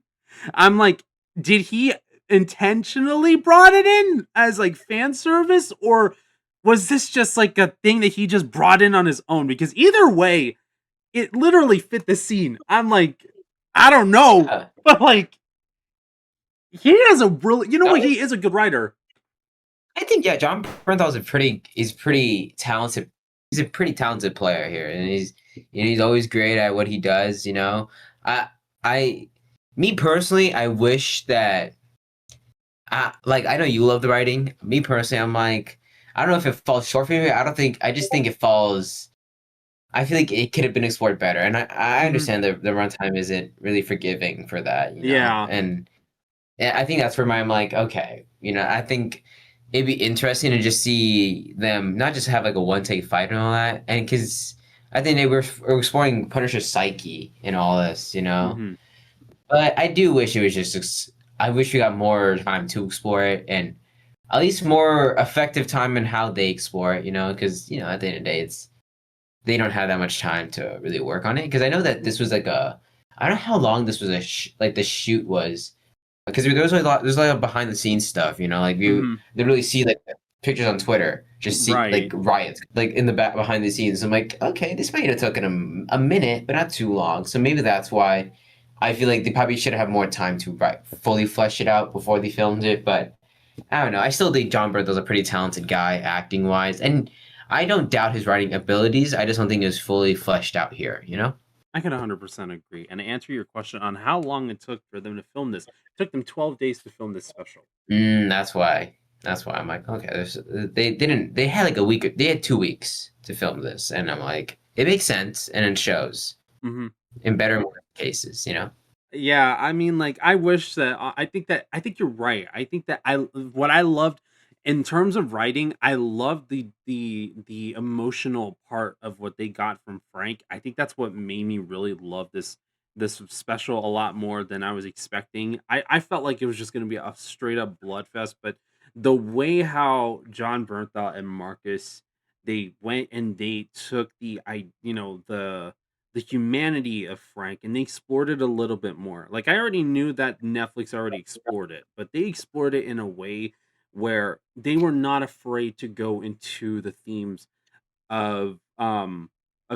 I'm like, did he intentionally brought it in as like fan service, or was this just like a thing that he just brought in on his own? Because either way, it literally fit the scene. I'm like, I don't know, Yeah. but like, he has a really, No, what, he is a good writer. I think yeah, John Bernthal's he's pretty talented. He's a pretty talented player here, and he's always great at what he does. I I me personally, I wish that I know you love the writing. Me personally, I'm like, I don't know if it falls short for me. I just think it falls. I feel like it could have been explored better, and I Mhm. understand the runtime isn't really forgiving for that. Yeah. And I think that's where I'm like, okay, I think it'd be interesting to just see them not just have like a one take fight and all that, and because I think they were exploring Punisher's psyche in all this. Hmm. But I do wish it was I wish we got more time to explore it, and at least more effective time in how they explore it. Because at the end of the day, they don't have that much time to really work on it. Because I know that this was like I don't know how long this was like the shoot was, because there's a lot of behind the scenes stuff. Like you Hmm. literally see like pictures on Twitter, just see like Right. riots like in the back behind the scenes. I'm like, okay, this might have taken a minute, but not too long. So maybe that's why I feel like they probably should have more time to fully flesh it out before they filmed it. But I don't know. I still think John Bernthald's a pretty talented guy acting wise, and I don't doubt his writing abilities. I just don't think it was fully fleshed out here. I can 100% agree. And to answer your question on how long it took for them to film this, it took them 12 days to film this special. That's why. That's why I'm like, okay. They didn't. They had like a week. They had 2 weeks to film this, and I'm like, it makes sense, and it shows Hmm. in better cases. Yeah, I mean, like, I wish that I think you're right. I think that I what I loved in terms of writing, I love the emotional part of what they got from Frank. I think that's what made me really love this special a lot more than I was expecting. I felt like it was just going to be a straight up bloodfest, but the way how John Bernthal and Marcus, they went and they took the humanity of Frank, and they explored it a little bit more. Like, I already knew that Netflix already explored it, but they explored it in a way where they were not afraid to go into the themes of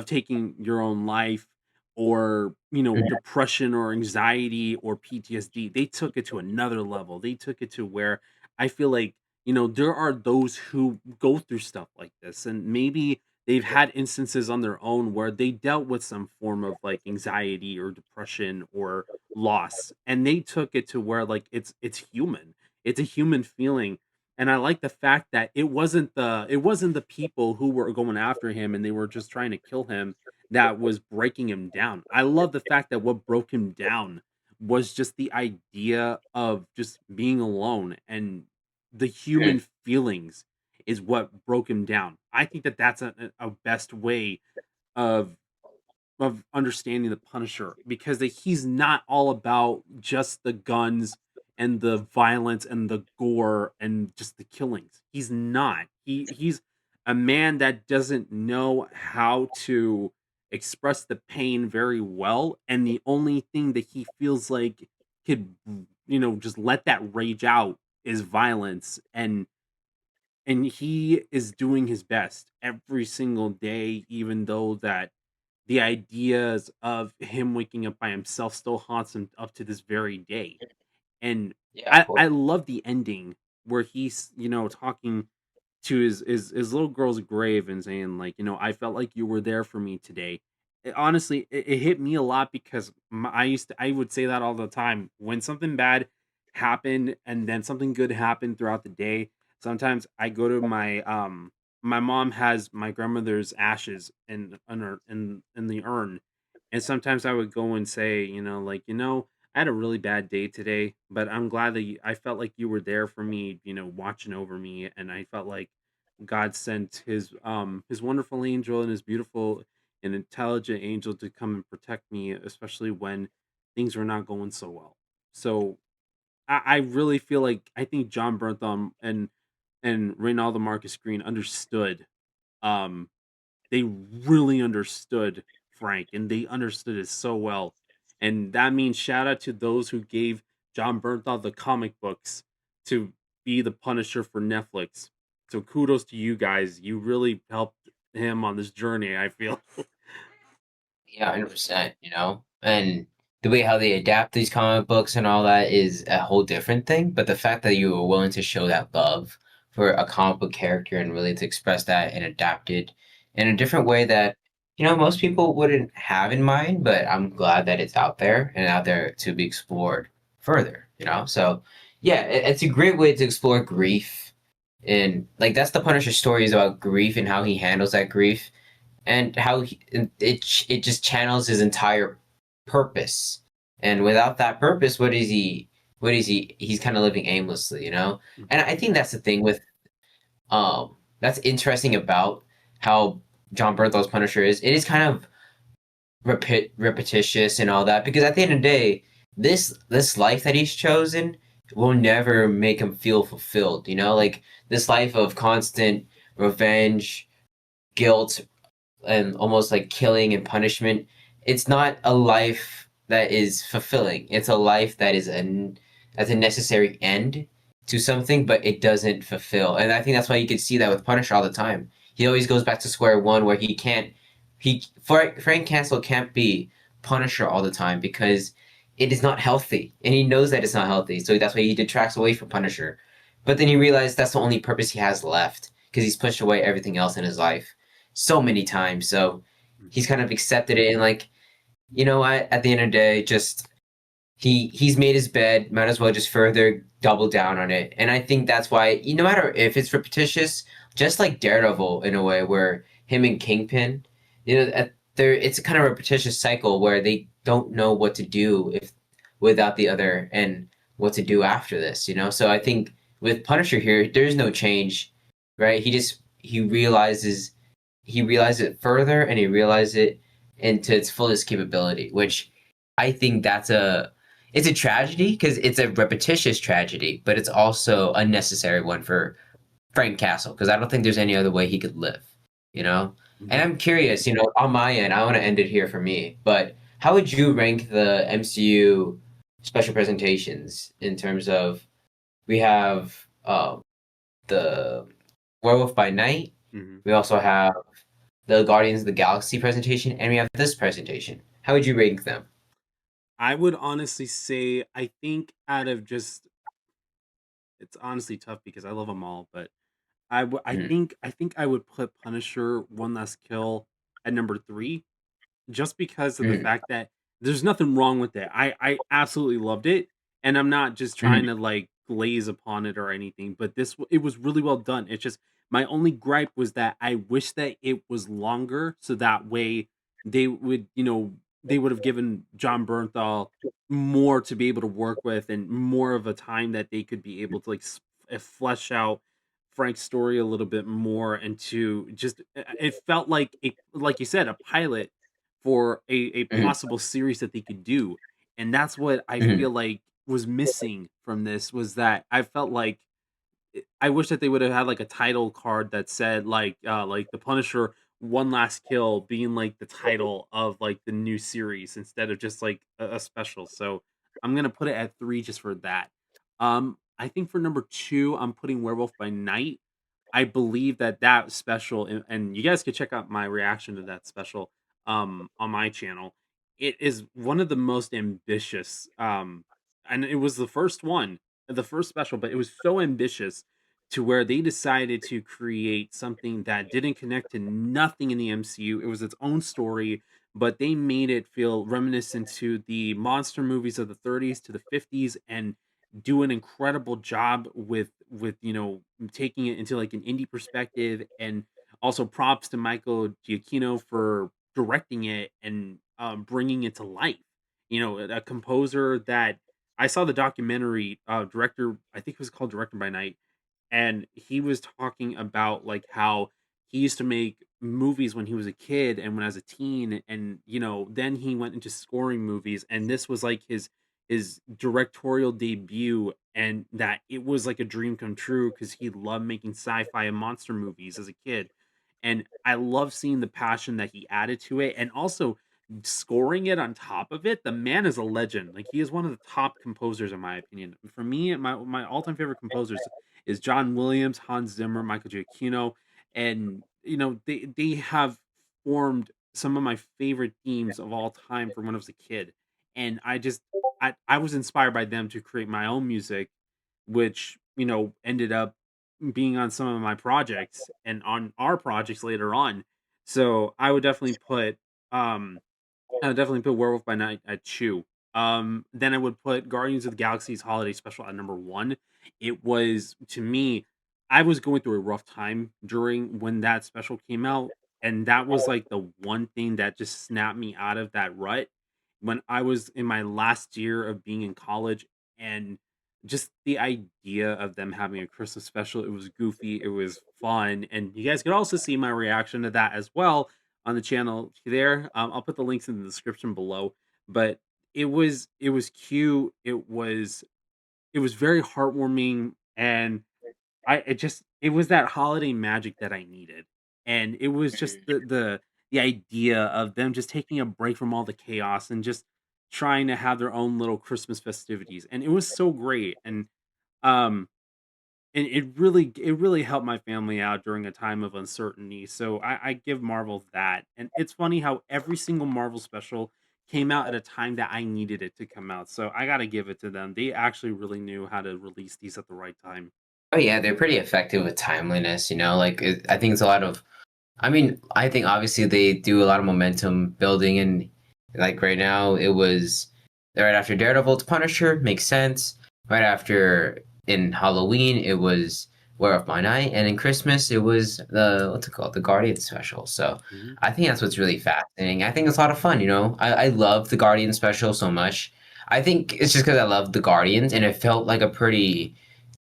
taking your own life, or depression or anxiety or PTSD. They took it to another level. They took it to where I feel like there are those who go through stuff like this, and maybe they've had instances on their own where they dealt with some form of like anxiety or depression or loss, and they took it to where like it's human. It's a human feeling. And I like the fact that it wasn't the people who were going after him and they were just trying to kill him that was breaking him down. I love the fact that what broke him down was just the idea of just being alone, and the human Mm. feelings is what broke him down. I think that that's a best way of understanding the Punisher, because he's not all about just the guns and the violence and the gore and just the killings. He's not. He's a man that doesn't know how to express the pain very well, and the only thing that he feels like could, just let that rage out is violence. And he is doing his best every single day, even though that the ideas of him waking up by himself still haunts him up to this very day. And Yeah, of I course. love the ending where he's, talking to his little girl's grave and saying, like, I felt like you were there for me today. Honestly, it hit me a lot because I would say that all the time when something bad happened and then something good happened throughout the day. Sometimes I go to my mom has my grandmother's ashes in the urn, and sometimes I would go and say, like, I had a really bad day today, but I'm glad that I felt like you were there for me, watching over me, and I felt like God sent his wonderful angel and his beautiful and intelligent angel to come and protect me, especially when things were not going so well. So I really feel like I think John Bernthal and Reynaldo Marcus Green understood, um they really understood Frank, and they understood it so well. And that means shout out to those who gave John Bernthal the comic books to be the Punisher for Netflix. So kudos to you guys. You really helped him on this journey, I feel. Yeah, 100%, And the way how they adapt these comic books and all that is a whole different thing. But the fact that you were willing to show that love for a comic book character and really to express that and adapt it in a different way that, most people wouldn't have in mind, but I'm glad that it's out there and out there to be explored further. So, yeah, it's a great way to explore grief. And, like, that's the Punisher story is about grief and how he handles that grief and how it just channels his entire purpose. And without that purpose, what is he? What is he? He's kind of living aimlessly. And I think that's the thing with that's interesting about how John Bernthal's Punisher is. It is kind of repetitious and all that because at the end of the day, this life that he's chosen will never make him feel fulfilled. Like this life of constant revenge, guilt, and almost like killing and punishment, it's not a life that is fulfilling. It's a life that is as a necessary end to something, but it doesn't fulfill. And I think that's why you can see that with Punisher all the time. He always goes back to square one where he can't Frank Castle can't be Punisher all the time because it is not healthy. And he knows that it's not healthy. So that's why he detracts away from Punisher. But then he realized that's the only purpose he has left because he's pushed away everything else in his life so many times. So he's kind of accepted it and like, you know what? At the end of the day, just he's made his bed. Might as well just further double down on it. And I think that's why, no matter if it's repetitious, just like Daredevil in a way, where him and Kingpin, it's a kind of repetitious cycle where they don't know what to do if without the other and what to do after this. So I think with Punisher here, there's no change, right? He realizes it further and he realizes it into its fullest capability, which I think it's a tragedy because it's a repetitious tragedy, but it's also a necessary one for Frank Castle because I don't think there's any other way he could live. And I'm curious, on my end, I want to end it here for me, but how would you rank the MCU special presentations in terms of we have the Werewolf by Night, Mhm. we also have the Guardians of the Galaxy presentation, and we have this presentation. How would you rank them? I would honestly say I think out of just it's honestly tough because I love them all, but Mhm. I think I would put Punisher One Last Kill at number 3, just because of the Mhm. fact that there's nothing wrong with it. I absolutely loved it, and I'm not just trying Mhm. to like glaze upon it or anything, but it was really well done. It's just my only gripe was that I wish that it was longer, so that way they would, they would have given John Bernthal more to be able to work with and more of a time that they could be able to like flesh out Frank's story a little bit more and to just it felt like like you said, a pilot for a Mhm, possible series that they could do. And that's what I mhm, feel like was missing from this was that I felt like I wish that they would have had like a title card that said like the Punisher one last kill being like the title of like the new series instead of just like a special. So I'm gonna put it at 3 just for that. I think for number 2, I'm putting Werewolf by Night. I believe that that special, and you guys could check out my reaction to that special on my channel. It is one of the most ambitious, and it was the first one, the first special, but it was so ambitious to where they decided to create something that didn't connect to nothing in the MCU. It was its own story, but they made it feel reminiscent to the monster movies of the 30s to the 50s and do an incredible job with taking it into like an indie perspective. And also props to Michael Giacchino for directing it and bringing it to life. A composer that I saw the documentary, director, I think it was called Director by Night, and he was talking about like how he used to make movies when he was a kid and when as a teen, and then he went into scoring movies, and this was like his directorial debut, and that it was like a dream come true because he loved making sci-fi and monster movies as a kid. And I love seeing the passion that he added to it, and also scoring it on top of it. The man is a legend. Like, he is one of the top composers in my opinion. For me, my all-time favorite composers is John Williams, Hans Zimmer, Michael Giacchino, and they have formed some of my favorite themes of all time from when I was a kid. And I was inspired by them to create my own music, which ended up being on some of my projects and on our projects later on. So um I would definitely put Werewolf by Night at 2. Then I would put Guardians of the Galaxy's Holiday Special at number 1. It was, to me, I was going through a rough time during when that special came out, and that was like the one thing that just snapped me out of that rut when I was in my last year of being in college. And just the idea of them having a Christmas special, it was goofy, it was fun, and you guys could also see my reaction to that as well on the channel there. I'll put the links in the description below. But it was cute. It was very heartwarming, and it was that holiday magic that I needed. And it was just the idea of them just taking a break from all the chaos and just trying to have their own little Christmas festivities. And it was so great. Um and it really helped my family out during a time of uncertainty. So I give Marvel that. And it's funny how every single Marvel special came out at a time that I needed it to come out. So I gotta give it to them. They actually really knew how to release these at the right time. Oh yeah, they're pretty effective with timeliness. Like I think it's a lot of. I mean, I think obviously they do a lot of momentum building, and like right now it was right after Daredevil to Punisher makes sense. Right after in Halloween it was Werewolf by Night, and in Christmas it was the what's it called, the Guardian special. So Mhm. I think that's what's really fascinating. I think it's a lot of fun. I love the Guardian special so much. I think it's just because I love the Guardians, and it felt like a pretty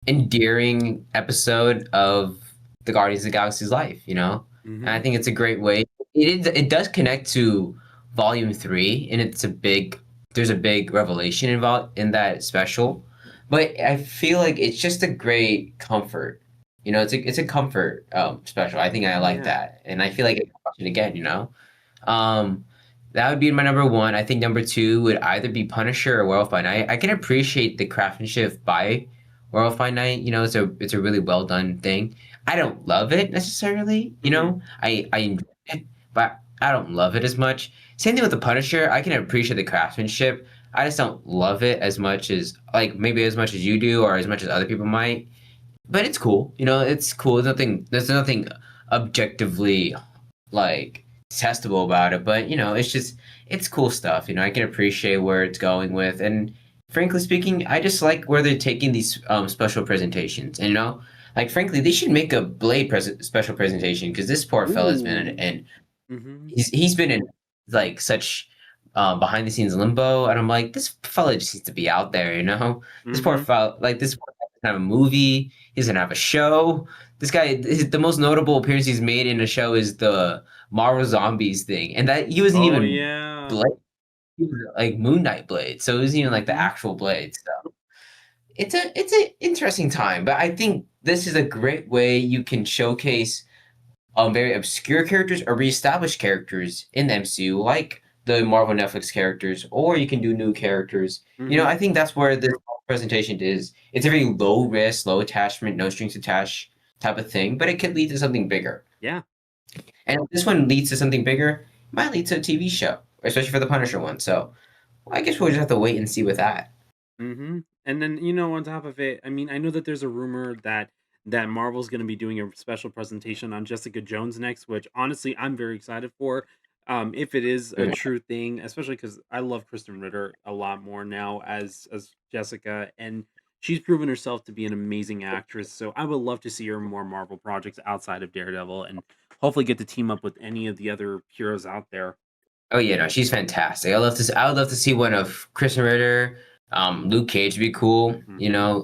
endearing episode of the Guardians of the Galaxy's life, And I Mhm. think it's a great way. It does connect to Volume 3, and there's a big revelation involved in that special. But I feel like it's just a great comfort. It's a comfort special. I think I like Yeah. that, and I feel like I can watch it again. Um, that would be my number one. I think number two would either be Punisher or Werewolf by Night. I can appreciate the craftsmanship by Werewolf by Night. It's a really well done thing. I don't love it necessarily. Mhm. I enjoy it, but I don't love it as much. Same thing with the Punisher. I can appreciate the craftsmanship. I just don't love it as much as like maybe as much as you do or as much as other people might. But it's cool. It's cool. There's nothing objectively like testable about it, but it's cool stuff. I can appreciate where it's going with, and frankly speaking, I just like where they're taking these special presentations. And like frankly, they should make a special presentation because this poor fella's been Ooh. and Mm-hmm. he's been in like such behind the scenes limbo, and I'm like, this fella just needs to be out there, This poor Mm-hmm. fella, like this poor guy doesn't have a movie, he doesn't have a show. This guy, the most notable appearance he's made in a show is the Marvel Zombies thing, and that he wasn't Oh even yeah. Blade, he was like Moon Knight Blade, so it wasn't even like the Mm-hmm. actual Blade. So it's an interesting time, but I think this is a great way you can showcase very obscure characters or reestablished characters in the MCU, like the Marvel Netflix characters, or you can do new characters. Mm-hmm. I think that's where this presentation is. It's a very low risk, low attachment, no strings attached type of thing, but it could lead to something bigger. Yeah. And if this one leads to something bigger, it might lead to a TV show, especially for the Punisher one. So I guess we'll just have to wait and see with that. Mm-hmm. And then, on top of it, I mean, I know that there's a rumor that Marvel's going to be doing a special presentation on Jessica Jones next, which honestly I'm very excited for. If it is a Good. true thing, especially because I love Kristen Ritter a lot more now as Jessica, and she's proven herself to be an amazing actress. So I would love to see her in more Marvel projects outside of Daredevil, and hopefully get to team up with any of the other heroes out there. Oh yeah, no, she's fantastic. I would love to see one of Kristen Ritter, Luke Cage would be cool,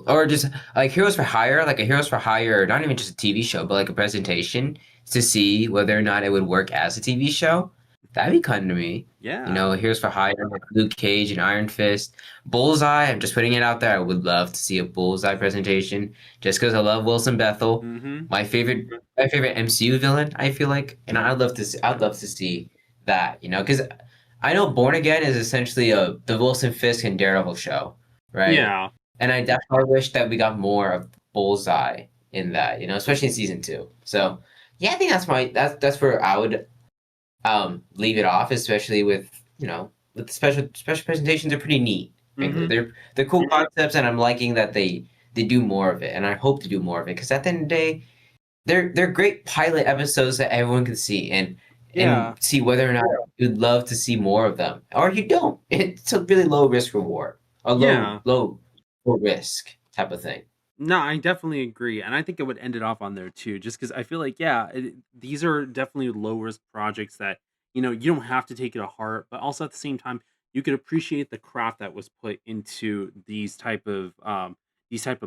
or just like Heroes for Hire, like a Heroes for Hire, not even just a TV show, but like a presentation to see whether or not it would work as a TV show. That'd be kind to me. Yeah. Heroes for Hire, like Luke Cage and Iron Fist, Bullseye. I'm just putting it out there. I would love to see a Bullseye presentation, just because I love Wilson Bethel, Mm-hmm. my favorite MCU villain. I feel like, and I'd love to see that, because I know Born Again is essentially the Wilson Fisk and Daredevil show, right? Yeah. And I definitely wish that we got more of Bullseye in that, especially in season 2. So yeah, I think that's where I would leave it off, especially with with the special presentations are pretty neat. Frankly. Mm-hmm. They're cool concepts, and I'm liking that they do more of it, and I hope to do more of it because at the end of the day, they're great pilot episodes that everyone can see and see whether or not you'd love to see more of them, or you don't. It's a really low risk reward, a low risk type of thing. No, I definitely agree, and I think it would end it off on there too, just because I feel like these are definitely low risk projects that you don't have to take it to heart, but also at the same time you could appreciate the craft that was put into these type of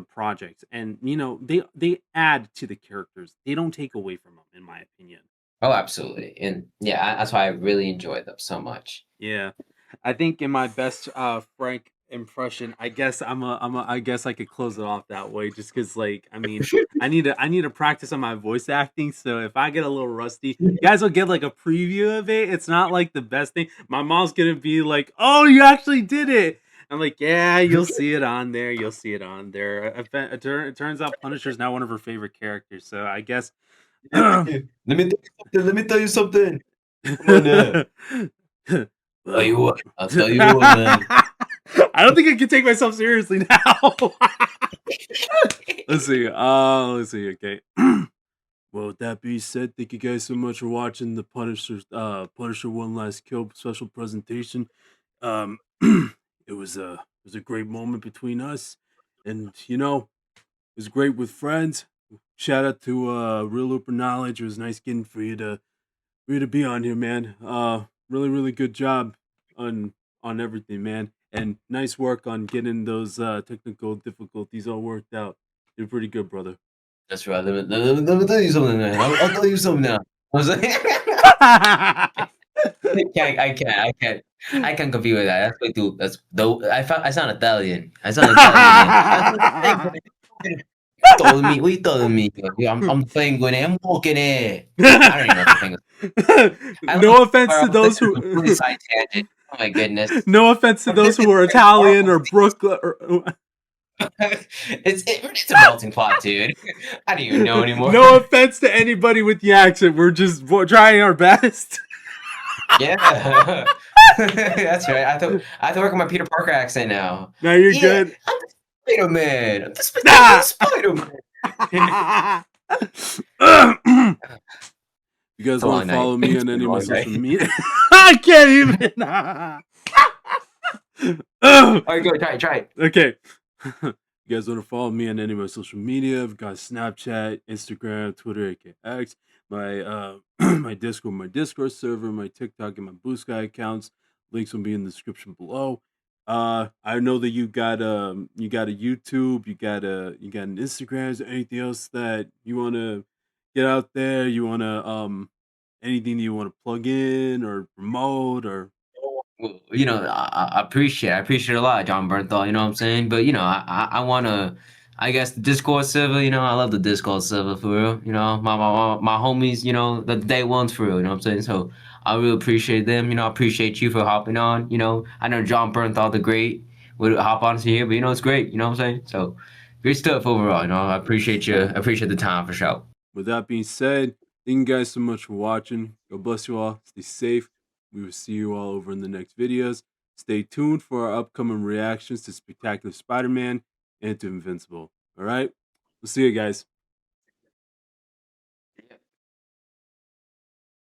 projects, and they add to the characters. They don't take away from them, in my opinion. Oh, absolutely, and yeah, that's why I really enjoyed them so much. Yeah, I think in my best Frank impression, I guess I guess I could close it off that way, just because like I mean I need to practice on my voice acting. So if I get a little rusty, you guys will get like a preview of it. It's not like the best thing. My mom's gonna be like, "Oh, you actually did it." I'm like, "Yeah, you'll see it on there. You'll see it on there." It turns out Punisher's now one of her favorite characters. So I guess. Let me tell you something. Come on there. I'll tell you what, man. I don't think I can take myself seriously now. Let's see. Okay. Well, with that being said, thank you guys so much for watching the Punisher One Last Kill special presentation. It was a great moment between us, and it was great with friends. Shout out to Real Looper Knowledge. It was nice getting for you to be on here, man. Really good job on everything, man. And nice work on getting those technical difficulties all worked out. You're pretty good, brother. That's right. Let me tell you something, man. I'll tell you something now. I was like, I can't compete with that. That's way too. I sound Italian. I sound Italian. What you telling me? I'm playing with it. I'm walking it. I don't even know what the thing. No offense to those who. Really side tangent. Oh my goodness. No offense to those who are Italian or Brooklyn. It's a melting pot, dude. I don't even know anymore. No offense to anybody with the accent. We're just trying our best. Yeah, that's right. I have to work on my Peter Parker accent now. No, you're good. I'm the Spider-Man. I'm the Spider-Man. You guys want to follow me on any of my social media? I can't even. All right, go try it. Okay. You guys want to follow me on any of my social media? I've got Snapchat, Instagram, Twitter, aka X, my my Discord server, my TikTok, and my Blue Sky accounts. Links will be in the description below. I know that you got a YouTube, you got an Instagram. Is there anything else that you wanna get out there? You wanna anything that you wanna plug in or promote or Well, I appreciate it a lot, John Bernthal. You know what I'm saying? But I want to, I guess the Discord server. I love the Discord server for real. My homies. The day ones for real. You know what I'm saying? So I really appreciate them. I appreciate you for hopping on. I know John Bernthal the great would hop on here, but it's great. You know what I'm saying? So great stuff overall. I appreciate you. I appreciate the time for sure. with that being said, thank you guys so much for watching. God bless you all. Stay safe. We will see you all over in the next videos. Stay tuned for our upcoming reactions to Spectacular Spider-Man and to Invincible. All right? We'll see you guys.